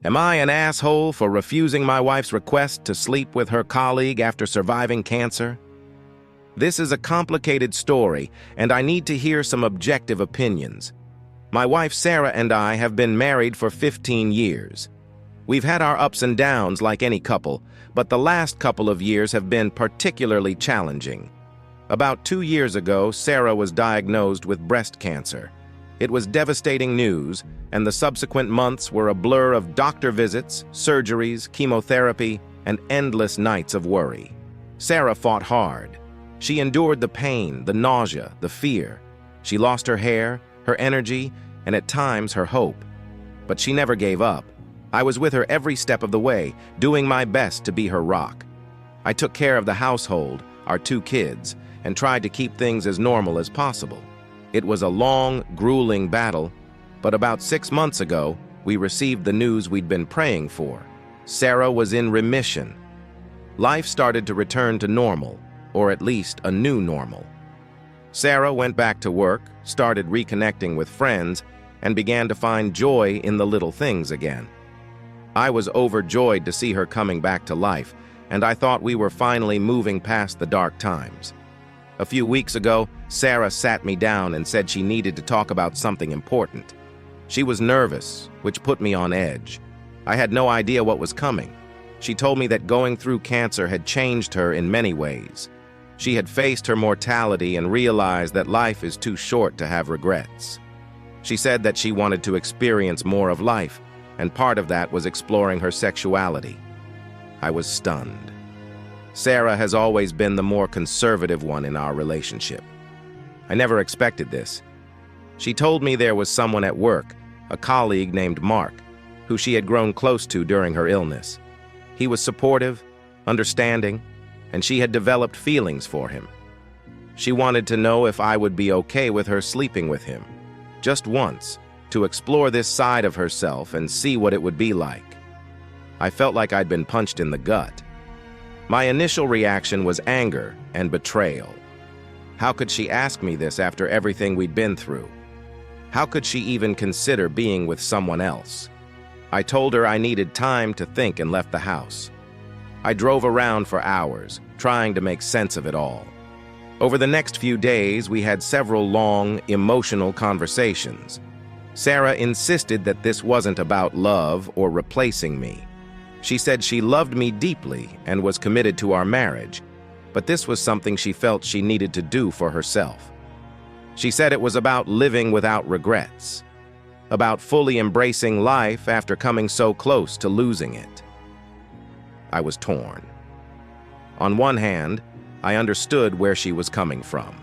Am I an asshole for refusing my wife's request to sleep with her colleague after surviving cancer? This is a complicated story, and I need to hear some objective opinions. My wife Sarah and I have been married for 15 years. We've had our ups and downs like any couple, but the last couple of years have been particularly challenging. About 2 years ago, Sarah was diagnosed with breast cancer. It was devastating news, and the subsequent months were a blur of doctor visits, surgeries, chemotherapy, and endless nights of worry. Sarah fought hard. She endured the pain, the nausea, the fear. She lost her hair, her energy, and at times her hope. But she never gave up. I was with her every step of the way, doing my best to be her rock. I took care of the household, our 2 kids, and tried to keep things as normal as possible. It was a long, grueling battle, but about 6 months ago, we received the news we'd been praying for. Sarah was in remission. Life started to return to normal, or at least a new normal. Sarah went back to work, started reconnecting with friends, and began to find joy in the little things again. I was overjoyed to see her coming back to life, and I thought we were finally moving past the dark times. A few weeks ago, Sarah sat me down and said she needed to talk about something important. She was nervous, which put me on edge. I had no idea what was coming. She told me that going through cancer had changed her in many ways. She had faced her mortality and realized that life is too short to have regrets. She said that she wanted to experience more of life, and part of that was exploring her sexuality. I was stunned. Sarah has always been the more conservative one in our relationship. I never expected this. She told me there was someone at work, a colleague named Mark, who she had grown close to during her illness. He was supportive, understanding, and she had developed feelings for him. She wanted to know if I would be okay with her sleeping with him, just once, to explore this side of herself and see what it would be like. I felt like I'd been punched in the gut. My initial reaction was anger and betrayal. How could she ask me this after everything we'd been through? How could she even consider being with someone else? I told her I needed time to think and left the house. I drove around for hours, trying to make sense of it all. Over the next few days, we had several long, emotional conversations. Sarah insisted that this wasn't about love or replacing me. She said she loved me deeply and was committed to our marriage, but this was something she felt she needed to do for herself. She said it was about living without regrets, about fully embracing life after coming so close to losing it. I was torn. On one hand, I understood where she was coming from.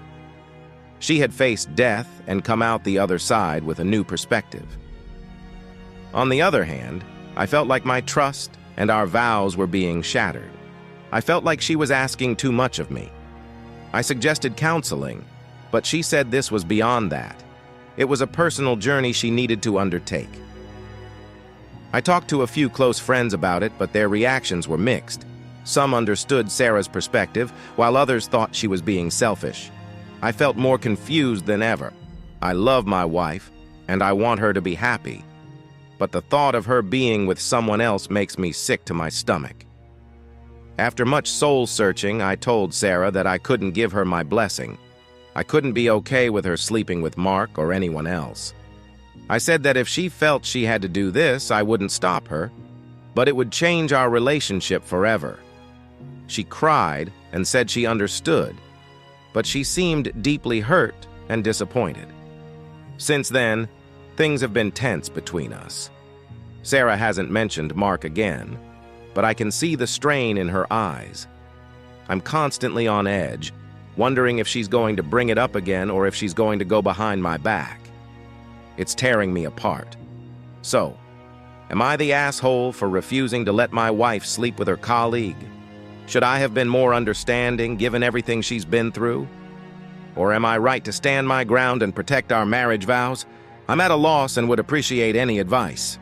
She had faced death and come out the other side with a new perspective. On the other hand, I felt like my trust and our vows were being shattered. I felt like she was asking too much of me. I suggested counseling, but she said this was beyond that. It was a personal journey she needed to undertake. I talked to a few close friends about it, but their reactions were mixed. Some understood Sarah's perspective, while others thought she was being selfish. I felt more confused than ever. I love my wife, and I want her to be happy. But the thought of her being with someone else makes me sick to my stomach. After much soul-searching, I told Sarah that I couldn't give her my blessing. I couldn't be okay with her sleeping with Mark or anyone else. I said that if she felt she had to do this, I wouldn't stop her, but it would change our relationship forever. She cried and said she understood, but she seemed deeply hurt and disappointed. Since then, things have been tense between us. Sarah hasn't mentioned Mark again, but I can see the strain in her eyes. I'm constantly on edge, wondering if she's going to bring it up again or if she's going to go behind my back. It's tearing me apart. So, am I the asshole for refusing to let my wife sleep with her colleague? Should I have been more understanding given everything she's been through? Or am I right to stand my ground and protect our marriage vows? I'm at a loss and would appreciate any advice.